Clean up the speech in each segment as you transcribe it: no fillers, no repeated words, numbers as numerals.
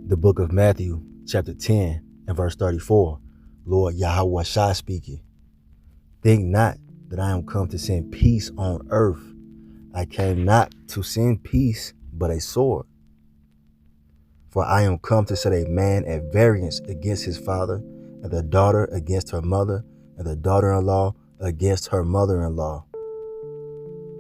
The book of Matthew, chapter 10 and verse 34. Lord Yahweh Shai speaking. Think not that I am come to send peace on earth. I came not to send peace, but a sword. For I am come to set a man at variance against his father, and the daughter against her mother, and the daughter-in-law against her mother-in-law.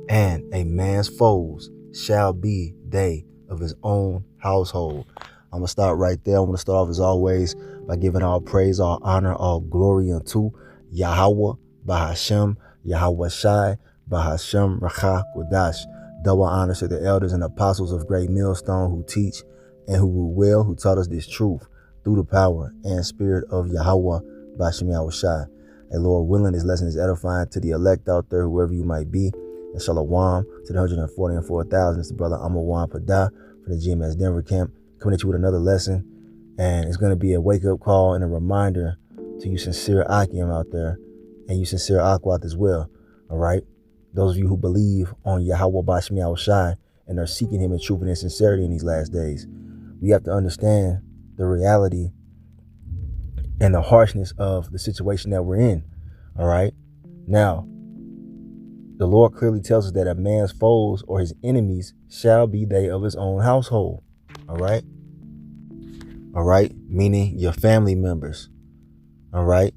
And a man's foes shall be they of his own household. I'm going to start right there. I want to start off as always by giving all praise, all honor, all glory unto Yahweh, Bahashem, Yahweh Shai, Bahashem, Rakha, Kodash. Double honors to the elders and apostles of Great Millstone who teach and who rule well, who taught us this truth through the power and spirit of Yahweh, Bahashem, Yahweh Shai. And Lord willing, this lesson is edifying to the elect out there, whoever you might be. And Shalom to the 144,000. It's the brother Amawan Padah from the GMS Denver camp, coming at you with another lesson. And it's going to be a wake-up call and a reminder to you sincere Akim out there and you sincere Akwat as well. All right? Those of you who believe on Yahweh Bashem Yahweh Shai and are seeking him in truth and in sincerity in these last days. We have to understand the reality and the harshness of the situation that we're in. All right? Now, the Lord clearly tells us that a man's foes or his enemies shall be they of his own household. All right? All right? Meaning your family members. All right?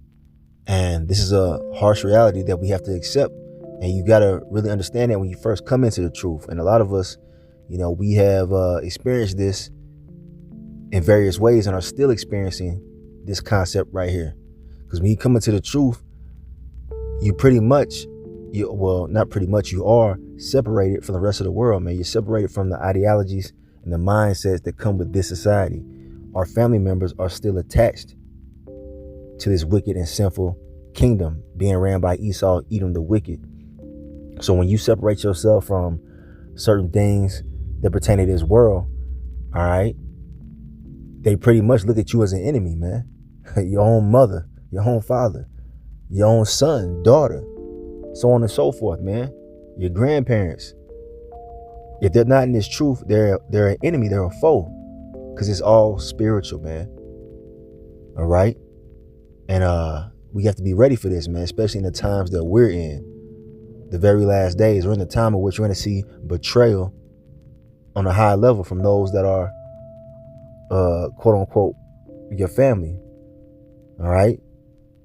And this is a harsh reality that we have to accept. And you got to really understand that when you first come into the truth. And a lot of us, we have experienced this in various ways and are still experiencing this concept right here. Because when you come into the truth, you pretty much, not pretty much, you are separated from the rest of the world, man. You're separated from the ideologies and the mindsets that come with this society. Our family members are still attached to this wicked and sinful kingdom being ran by Esau, Edom the wicked. So when you separate yourself from certain things that pertain to this world, all right, they pretty much look at you as an enemy, man. Your own mother, your own father, your own son, daughter, so on and so forth, man. Your grandparents. If they're not in this truth, they're an enemy, they're a foe. Because it's all spiritual, man. All right? And we have to be ready for this, man, especially in the times that we're in. The very last days. We're in the time in which we're going to see betrayal on a high level from those that are, quote unquote, your family. All right?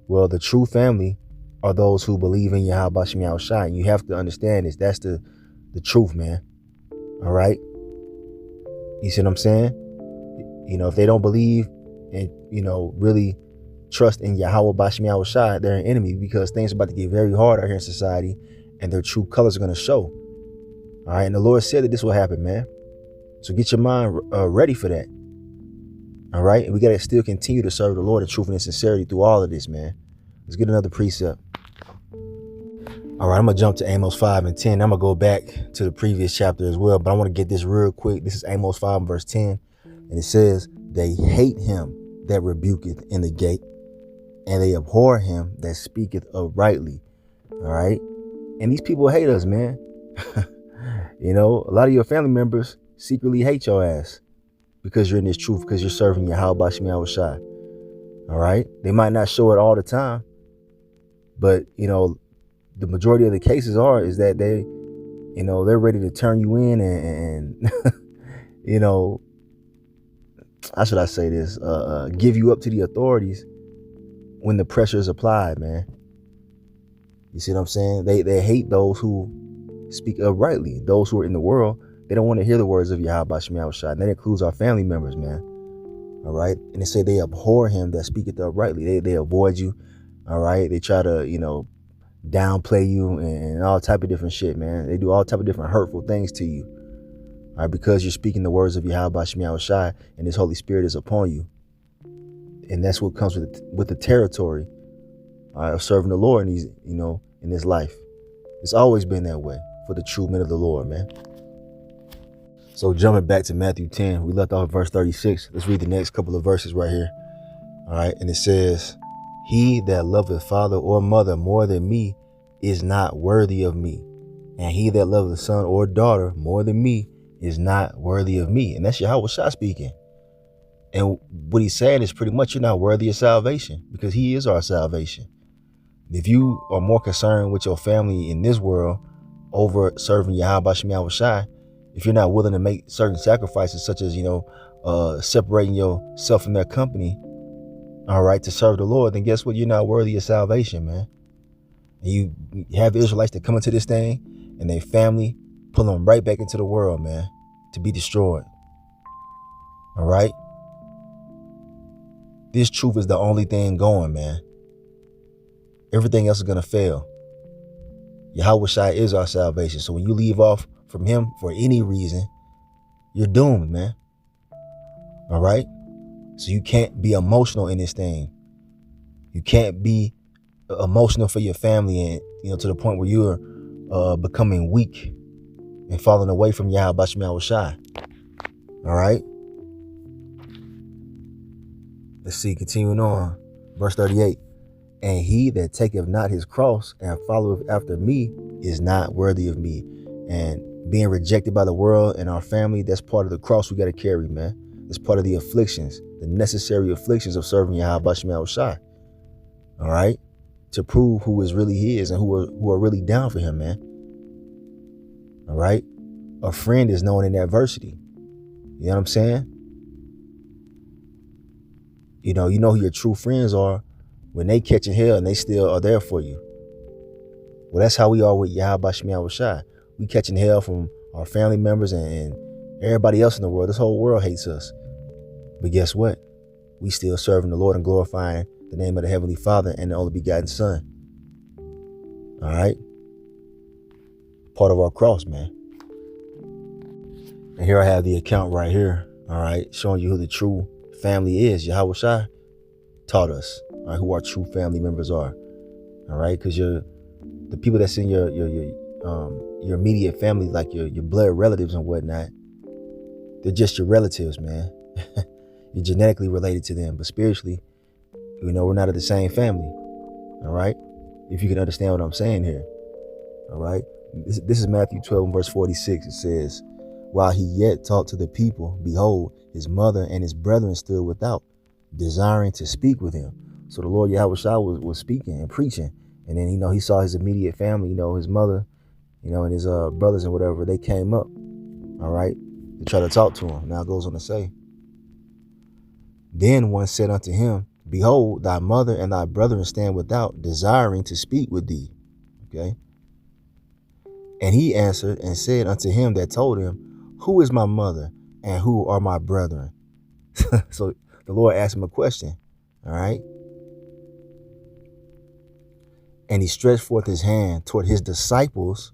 Well, the true family are those who believe in Yahweh Shem Yahweh Shai. You have to understand this. That's the truth, man. All right? You see what I'm saying? If they don't believe and, really trust in Yahweh Bashem Yahweh Shai, they're an enemy because things are about to get very hard out here in society and their true colors are going to show. All right? And the Lord said that this will happen, man. So get your mind ready for that. All right? And we got to still continue to serve the Lord in truth and in sincerity through all of this, man. Let's get another precept. All right, I'm going to jump to Amos 5 and 10. I'm going to go back to the previous chapter as well, but I want to get this real quick. This is Amos 5 and verse 10. And it says, they hate him that rebuketh in the gate, and they abhor him that speaketh uprightly. All right. And these people hate us, man. A lot of your family members secretly hate your ass because you're in this truth, because you're serving Yahweh Bashem Yahweh Shai. All right. They might not show it all the time, but, the majority of the cases is that they're ready to turn you in and how should I say this? Give you up to the authorities when the pressure is applied, man. You see what I'm saying? They hate those who speak uprightly. Those who are in the world, they don't want to hear the words of Yahweh Bashem Yahweh Shai. And that includes our family members, man. All right. And they say they abhor him that speaketh uprightly. They avoid you. All right. They try to, downplay you and all type of different shit, man. They do all type of different hurtful things to you. All right. Because you're speaking the words of Yahweh Bashem Yahweh Shai and his Holy Spirit is upon you. And that's what comes with the territory of serving the Lord in these, in this life. It's always been that way for the true men of the Lord, man. So jumping back to Matthew 10, we left off at verse 36. Let's read the next couple of verses right here. All right. And it says, he that loveth father or mother more than me is not worthy of me. And he that loveth son or daughter more than me is not worthy of me. And that's Yahweh Shai speaking. And what he's saying is pretty much you're not worthy of salvation because he is our salvation. If you are more concerned with your family in this world over serving Yahweh Shem Yahweh Shai, if you're not willing to make certain sacrifices such as, separating yourself from their company, all right, to serve the Lord, then guess what? You're not worthy of salvation, man. And you have Israelites that come into this thing and their family pull them right back into the world, man, to be destroyed. All right. This truth is the only thing going, man. Everything else is going to fail. Yahweh Shai is our salvation. So when you leave off from him for any reason, you're doomed, man. All right. So you can't be emotional in this thing. You can't be emotional for your family and, to the point where you're becoming weak and falling away from Yahweh Shem Yahweh Shai. All right. Let's see, continuing on. Verse 38. And he that taketh not his cross and followeth after me is not worthy of me. And being rejected by the world and our family, that's part of the cross we got to carry, man. It's part of the afflictions, the necessary afflictions of serving Yahweh Shem Yahweh Shai. All right. To prove who is really his and who are really down for him, man. All right. A friend is known in adversity. You know what I'm saying? You know who your true friends are when they catching hell and they still are there for you. Well, that's how we are with Yahweh Shem Yahweh Shai. We catching hell from our family members and everybody else in the world. This whole world hates us. But guess what? We still serving the Lord and glorifying the name of the Heavenly Father and the only begotten Son. All right? Part of our cross, man. And here I have the account right here. All right? Showing you who the true family is. Yahweh Shai taught us, all right, who our true family members are. All right? Because the people that's in your immediate family, like your blood relatives and whatnot, they're just your relatives, man. You're genetically related to them, but spiritually, we're not of the same family. All right? If you can understand what I'm saying here. All right? This is Matthew 12 and verse 46. It says, while he yet talked to the people, behold, his mother and his brethren stood without, desiring to speak with him. So the Lord Yahweh Shai was speaking and preaching. And then, he saw his immediate family, his mother, and his brothers and whatever, they came up, all right, to try to talk to him. Now it goes on to say, then one said unto him, behold, thy mother and thy brethren stand without, desiring to speak with thee. Okay. And he answered and said unto him that told him, who is my mother and who are my brethren? So the Lord asked him a question. All right. And he stretched forth his hand toward his disciples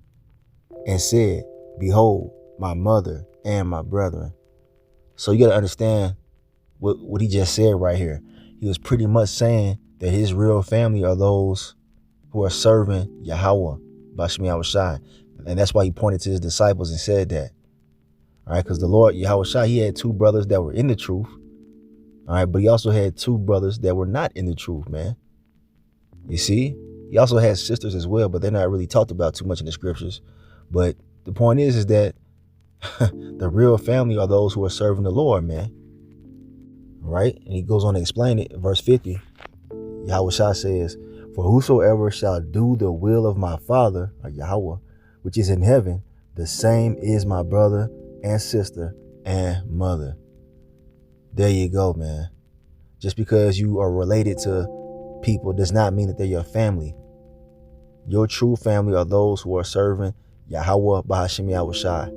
and said, behold, my mother and my brethren. So you got to understand what he just said right here. He was pretty much saying that his real family are those who are serving Yahweh Shem Yahweh Shai. And that's why he pointed to his disciples and said that. All right, because the Lord Yahweh Shai, he had two brothers that were in the truth. All right, but he also had two brothers that were not in the truth, man. You see? He also had sisters as well, but they're not really talked about too much in the scriptures. But the point is that the real family are those who are serving the Lord, man. All right? And he goes on to explain it. Verse 50, Yahweh Shai says, for whosoever shall do the will of my Father, or Yahweh, which is in heaven, the same is my brother and sister and mother. There you go, man. Just because you are related to people does not mean that they're your family. Your true family are those who are serving Yahweh Bahashem Yahweh Shai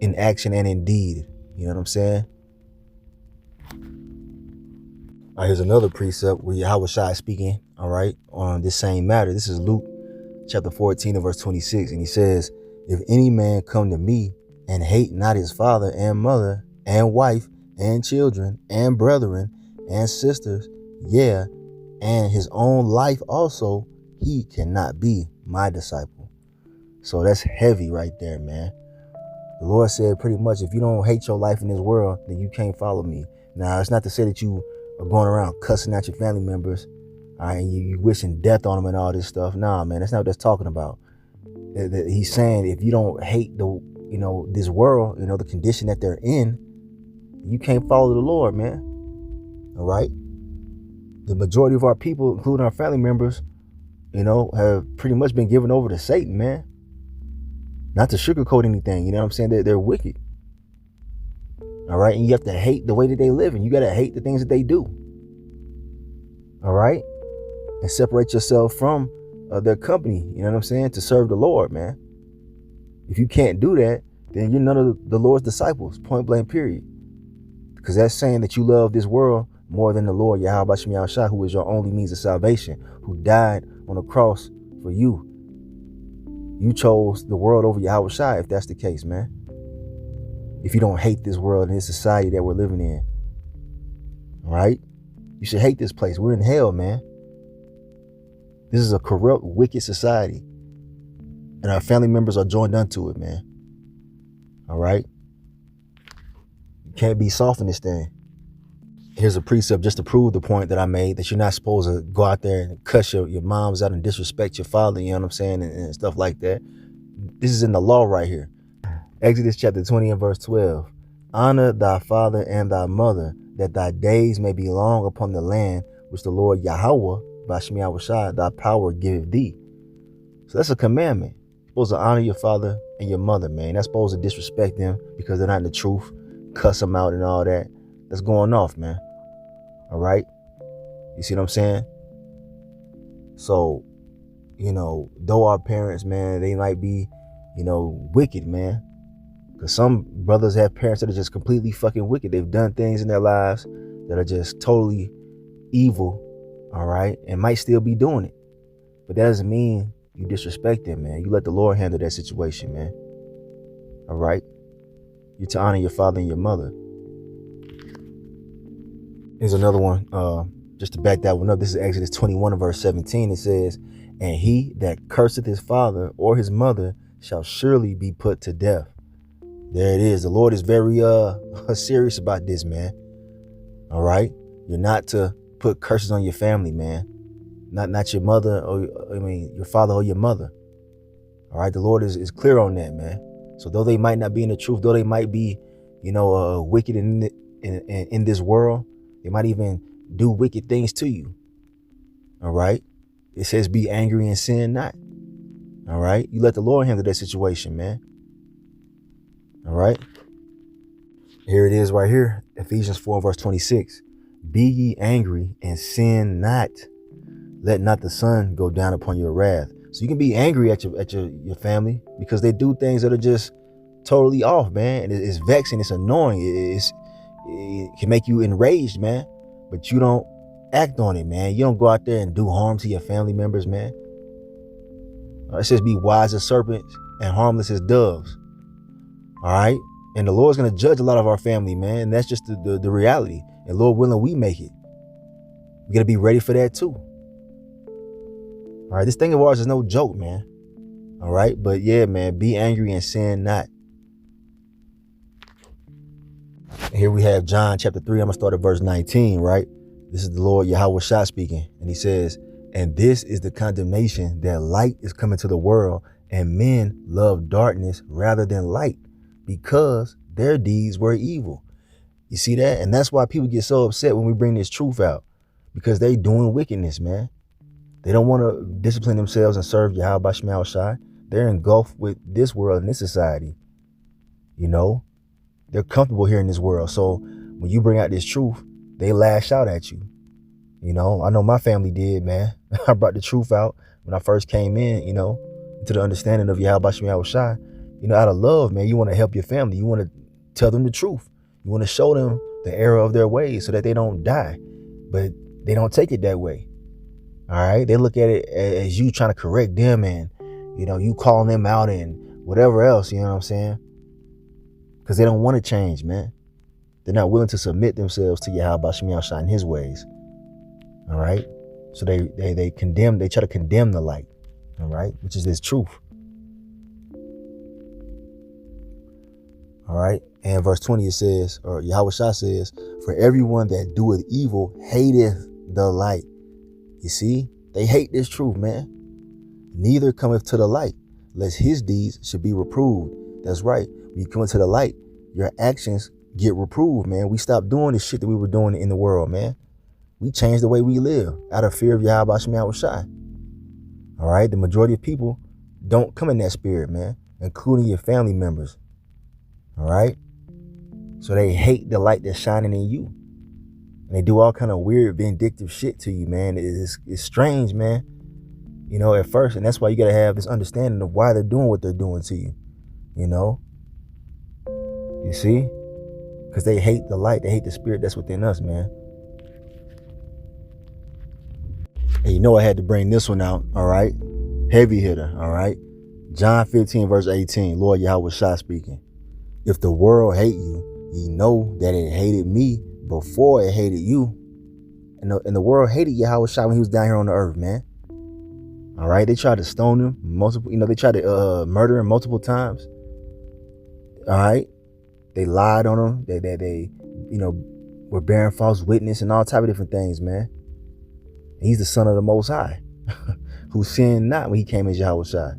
in action and in deed. You know what I'm saying? All right, here's another precept where Yahweh Shai is speaking, all right, on this same matter. This is Luke chapter 14 and verse 26. And he says, if any man come to me and hate not his father and mother and wife and children and brethren and sisters, yeah, and his own life also, he cannot be my disciple. So that's heavy right there, man. The Lord said pretty much, if you don't hate your life in this world, then you can't follow me. Now, it's not to say that you are going around cussing out your family members, all right, and you wishing death on them and all this stuff. Nah, man, that's not what that's talking about. He's saying if you don't hate this world, the condition that they're in, You can't follow the Lord, man. All right. The majority of our people, including our family members, have pretty much been given over to Satan, man. Not to sugarcoat anything, you know what I'm saying? They're wicked. All right. And you have to hate the way that they live, and you got to hate the things that they do. All right. And separate yourself from their company, you know what I'm saying? To serve the Lord, man. If you can't do that, then you're none of the Lord's disciples, point blank, period. Because that's saying that you love this world more than the Lord, Yahweh Shem Yahushua, who is your only means of salvation, who died on the cross for you. You chose the world over Yahweh Shai, if that's the case, man. If you don't hate this world and this society that we're living in. All right? You should hate this place. We're in hell, man. This is a corrupt, wicked society. And our family members are joined unto it, man. All right? You can't be soft in this thing. Here's a precept just to prove the point that I made, that you're not supposed to go out there and cuss your moms out and disrespect your father, you know what I'm saying, and stuff like that. This is in the law right here. Exodus chapter 20 and verse 12. Honor thy father and thy mother, that thy days may be long upon the land which the Lord Yahweh, Bashem Yahushua, thy power giveth thee. So that's a commandment. You're supposed to honor your father and your mother, man. You're not supposed to disrespect them because they're not in the truth, cuss them out and all that. That's going off, man. All right? You see what I'm saying? So, though our parents, man, they might be, wicked, man. Because some brothers have parents that are just completely fucking wicked. They've done things in their lives that are just totally evil, all right? And might still be doing it. But that doesn't mean you disrespect them, man. You let the Lord handle that situation, man. All right? You're to honor your father and your mother. Here's another one, just to back that one up. This is Exodus 21 verse 17. It says, and he that curseth his father or his mother shall surely be put to death. There it is. The Lord is very serious about this, man. All right? You're not to put curses on your family, man. Not your mother, your father or your mother. All right? The Lord is clear on that, man. So though they might not be in the truth, though they might be, wicked in this world, they might even do wicked things to you. All right? It says be angry and sin not. All right? You let the Lord handle that situation, man. All right? Here it is right here. Ephesians 4 verse 26. Be ye angry and sin not. Let not the sun go down upon your wrath. So you can be angry at your family because they do things that are just totally off, man. And it's vexing. It's annoying. It can make you enraged, man, but you don't act on it, man. You don't go out there and do harm to your family members, man. It says be wise as serpents and harmless as doves. All right. And the Lord's going to judge a lot of our family, man. And that's just the reality. And Lord willing, we make it. We got to be ready for that too. All right. This thing of ours is no joke, man. All right. But yeah, man, be angry and sin not. Here we have John chapter 3. I'm going to start at verse 19, right? This is the Lord Yahweh Shai speaking. And he says, and this is the condemnation, that light is coming to the world, and men love darkness rather than light, because their deeds were evil. You see that? And that's why people get so upset when we bring this truth out, because they doing wickedness, man. They don't want to discipline themselves and serve Yahweh Shem Yahushua. They're engulfed with this world and this society. They're comfortable here in this world. So when you bring out this truth, they lash out at you. I know my family did, man. I brought the truth out when I first came in, to the understanding of Yahweh Shem Yahushua. Out of love, man, you want to help your family. You want to tell them the truth. You want to show them the error of their ways so that they don't die. But they don't take it that way. All right. They look at it as you trying to correct them and, you calling them out and whatever else, you know what I'm saying? Because they don't want to change, man. They're not willing to submit themselves to Yahweh Shem Yahushua in his ways. All right. So they try to condemn the light. All right. Which is this truth. All right. And verse 20, it says, or Yahweh Shai says, for everyone that doeth evil hateth the light. You see, they hate this truth, man. Neither cometh to the light, lest his deeds should be reproved. That's right. When you come into the light, your actions get reproved, man. We stopped doing the shit that we were doing in the world, man. We changed the way we live out of fear of Yahweh Shemiyah Shai. All right, the majority of people don't come in that spirit, man, including your family members. All right, so they hate the light that's shining in you, and they do all kind of weird, vindictive shit to you, man. It's strange, man. You know, at first, and that's why you gotta have this understanding of why they're doing what they're doing to you. You know, you see, because they hate the light, they hate the spirit that's within us, man. And you know I had to bring this one out, all right? Heavy hitter, all right? John 15, verse 18, Lord Yahweh Shai speaking. If the world hate you, ye know that it hated me before it hated you. And the world hated Yahweh Shai when he was down here on the earth, man. All right? They tried to stone him multiple, they tried to murder him multiple times. All right? They lied on him. They were bearing false witness and all type of different things, man. He's the son of the Most High, who sinned not when he came as Yahweh Shai.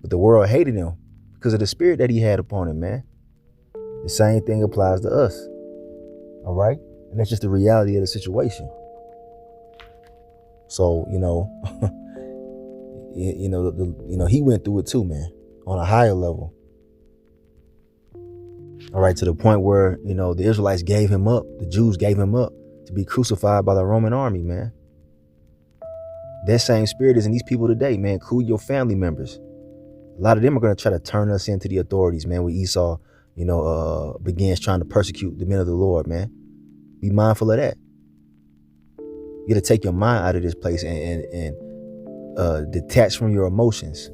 But the world hated him because of the spirit that he had upon him, man. The same thing applies to us. All right? And that's just the reality of the situation. So, he went through it too, man, on a higher level. All right, to the point where, the Israelites gave him up. The Jews gave him up to be crucified by the Roman army, man. That same spirit is in these people today, man. Include your family members. A lot of them are going to try to turn us into the authorities, man. When Esau, begins trying to persecute the men of the Lord, man. Be mindful of that. You got to take your mind out of this place and detach from your emotions.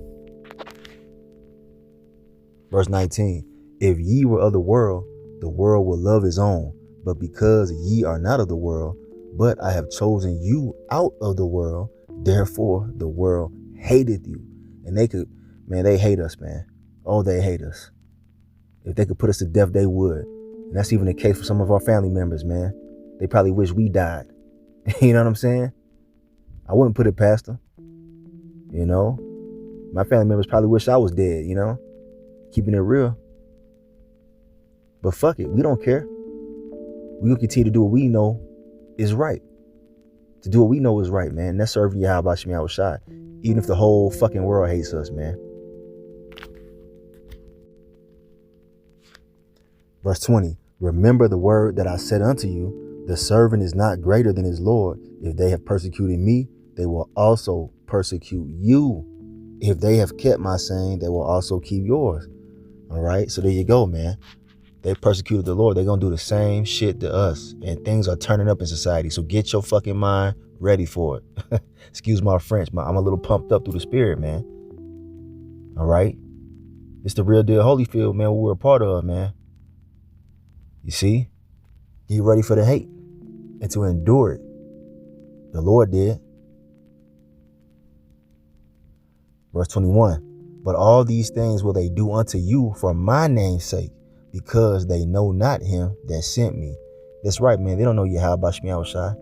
Verse 19. If ye were of the world will love his own. But because ye are not of the world, but I have chosen you out of the world, therefore the world hateth you. And they hate us, man. Oh, they hate us. If they could put us to death, they would. And that's even the case for some of our family members, man. They probably wish we died. You know what I'm saying? I wouldn't put it past them. My family members probably wish I was dead, keeping it real. But fuck it, we don't care. We will continue to do what we know is right. To do what we know is right, man. And that's serving Yahweh Shemiyah Shai. Even if the whole fucking world hates us, man. Verse 20. Remember the word that I said unto you, the servant is not greater than his Lord. If they have persecuted me, they will also persecute you. If they have kept my saying, they will also keep yours. All right. So there you go, man. They persecuted the Lord. They're going to do the same shit to us. And things are turning up in society. So get your fucking mind ready for it. Excuse my French, but I'm a little pumped up through the spirit, man. All right. It's the real deal Holyfield, man, what we're a part of, man. You see? Get ready for the hate and to endure it. The Lord did. Verse 21. But all these things will they do unto you for my name's sake, because they know not him that sent me. That's right, man. They don't know Yahweh Shemiyah Shai.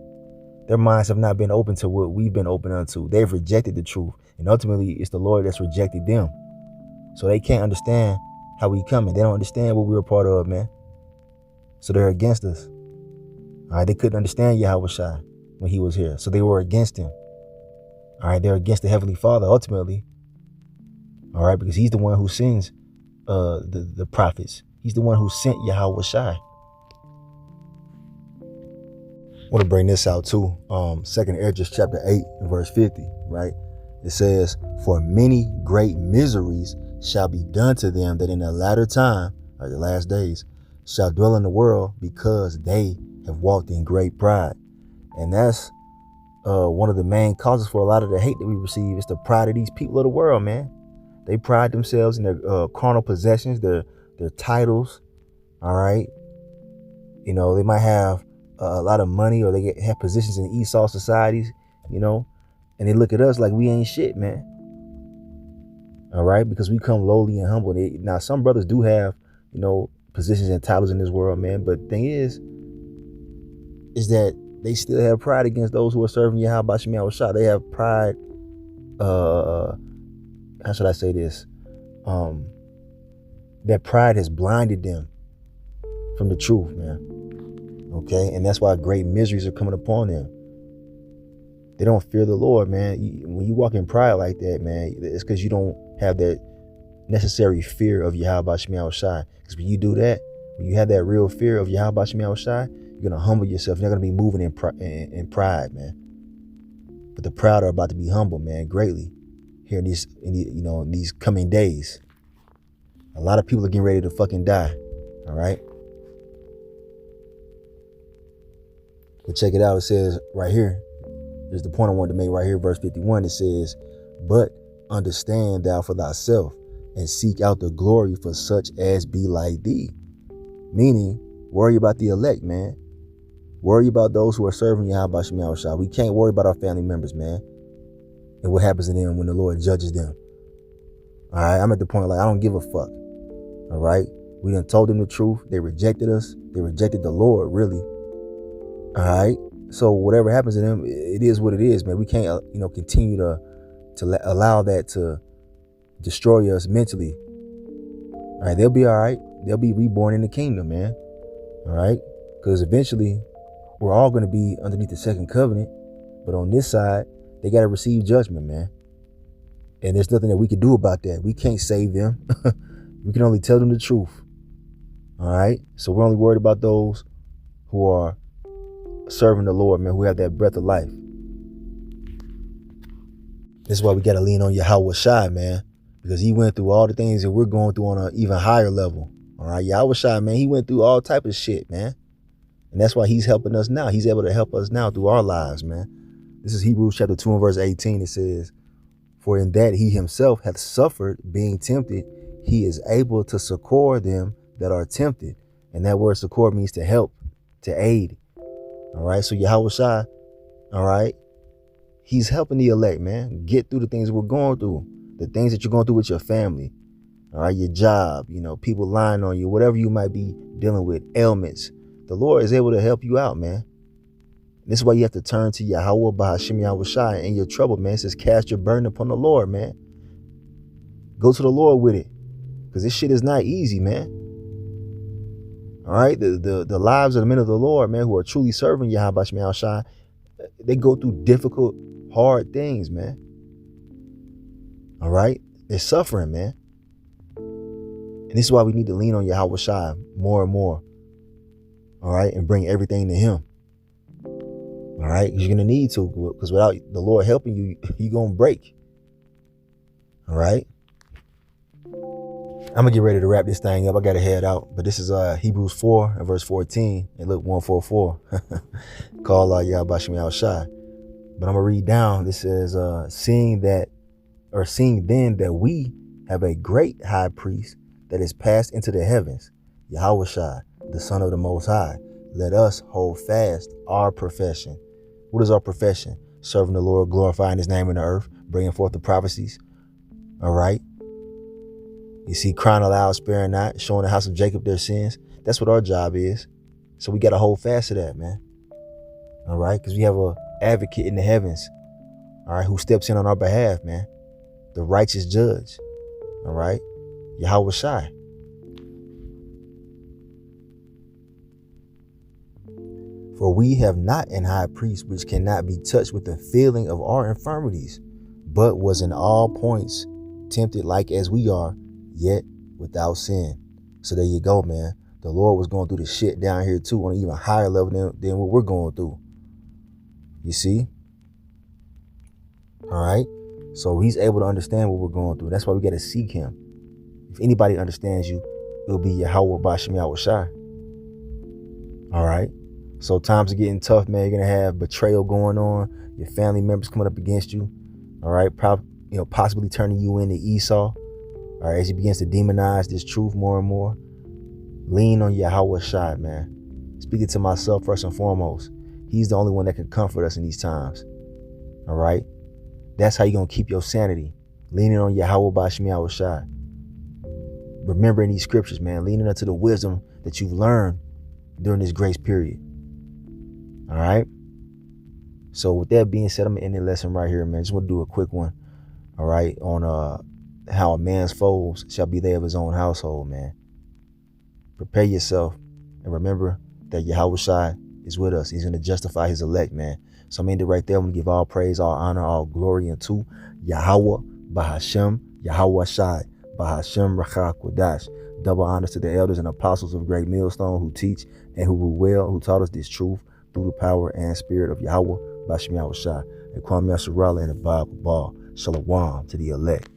Their minds have not been open to what we've been open unto. They've rejected the truth. And ultimately, it's the Lord that's rejected them. So they can't understand how we coming. They don't understand what we're a part of, man. So they're against us. All right, they couldn't understand Yahweh Shai when he was here. So they were against him. All right, they're against the Heavenly Father, ultimately. All right, because he's the one who sends the prophets. He's the one who sent Yahweh Shai. I want to bring this out too. 2nd Esdras chapter 8 and verse 50, right? It says, for many great miseries shall be done to them that in the latter time, or the last days, shall dwell in the world, because they have walked in great pride. And that's one of the main causes for a lot of the hate that we receive. Is the pride of these people of the world, man. They pride themselves in their carnal possessions, their titles. All right. They might have a lot of money, or they have positions in Esau societies, and they look at us like we ain't shit, man. All right. Because we come lowly and humble. Now, some brothers do have, positions and titles in this world, man. But the thing is that they still have pride against those who are serving Yahweh Shemiyah Shai. They have pride. How should I say this? That pride has blinded them from the truth, man. Okay, and that's why great miseries are coming upon them. They don't fear the Lord, man. When you walk in pride like that, man, it's because you don't have that necessary fear of Yahweh Shemi Shai. Because when you do that, when you have that real fear of Yahweh Shemi Shai, you're gonna humble yourself. You're not gonna be moving in pride, man. But the proud are about to be humbled, man, greatly here in these coming days. A lot of people are getting ready to fucking die. All right. But check it out. It says right here. Here's the point I wanted to make right here, verse 51. It says, "But understand thou for thyself, and seek out the glory for such as be like thee." Meaning, worry about the elect, man. Worry about those who are serving Yahweh Shemi Shai. We can't worry about our family members, man, and what happens to them when the Lord judges them. All right, I'm at the point like I don't give a fuck. All right, we done told them the truth. They rejected us. They rejected the Lord, really. All right. So whatever happens to them, it is what it is, man. We can't, continue to allow that to destroy us mentally. All right, they'll be all right. They'll be reborn in the kingdom, man. All right, because eventually we're all going to be underneath the second covenant. But on this side, they got to receive judgment, man. And there's nothing that we can do about that. We can't save them. We can only tell them the truth. All right, so we're only worried about those who are serving the Lord, man, who have that breath of life. This is why we got to lean on Yahweh Shai, man, because he went through all the things that we're going through on an even higher level. All right, Yahweh Shai, man, he went through all type of shit, man. And that's why he's helping us now. He's able to help us now through our lives, man. This is Hebrews chapter 2 and verse 18. It says, "For in that he himself hath suffered being tempted, he is able to succor them that are tempted." And that word succor means to help, to aid. All right, so Yahweh Shai, all right, he's helping the elect, man, get through the things we're going through, the things that you're going through with your family, all right, your job, people lying on you, whatever you might be dealing with, ailments. The Lord is able to help you out, man. This is why you have to turn to Yahweh Bahashim Yahweh Shai in your trouble, man. It says, cast your burden upon the Lord, man. Go to the Lord with it, because this shit is not easy, man. All right, the lives of the men of the Lord, man, who are truly serving Yahweh Shemi Shai, they go through difficult, hard things, man. All right, they're suffering, man. And this is why we need to lean on Yahweh Shai more and more. All right, and bring everything to him. All right, because you're going to need to, because without the Lord helping you, you're going to break. All right. I'm going to get ready to wrap this thing up. I got to head out. But this is Hebrews 4 and verse 14. And look, 144. Call Yahweh Shemi Shai. But I'm going to read down. This says, seeing then that we have a great high priest that is passed into the heavens, Yahweh Shai, the Son of the Most High, let us hold fast our profession. What is our profession? Serving the Lord, glorifying his name in the earth, bringing forth the prophecies. All right. You see, crying aloud, sparing not, showing the house of Jacob their sins. That's what our job is. So we got to hold fast to that, man. All right. Because we have an advocate in the heavens. All right. Who steps in on our behalf, man. The righteous judge. All right. Yahweh Shai. For we have not an high priest which cannot be touched with the feeling of our infirmities, but was in all points tempted like as we are, yet without sin. So there you go, man. The Lord was going through the shit down here too on an even higher level than what we're going through. You see? All right. So he's able to understand what we're going through. That's why we got to seek him. If anybody understands you, it'll be Yahweh Bashem Yahweh Shai. All right. So times are getting tough, man. You're going to have betrayal going on. Your family members coming up against you. All right. Possibly turning you into Esau. All right. As he begins to demonize this truth more and more. Lean on Yahweh Shai, man. Speaking to myself first and foremost. He's the only one that can comfort us in these times. All right. That's how you're going to keep your sanity. Leaning on Yahweh Bashem Yahweh Shai. Remembering these scriptures, man. Leaning into the wisdom that you've learned during this grace period. All right. So with that being said, I'm going to end the lesson right here, man. Just want to do a quick one. All right. On how a man's foes shall be they of his own household, man. Prepare yourself And remember that Yahweh Shai is with us. He's going to justify his elect, man. So I'm ending right there. I'm going to give all praise, all honor, all glory unto Yahweh Bahashem, Yahweh Shai, Bahashem Rachah Kodash. Double honors to the elders and apostles of Great Millstone who teach and who rule well, who taught us this truth through the power and spirit of Yahweh, Bashem Yahweh Shai, and Kwame Yasharala and the Bible Ball. Shalom to the elect.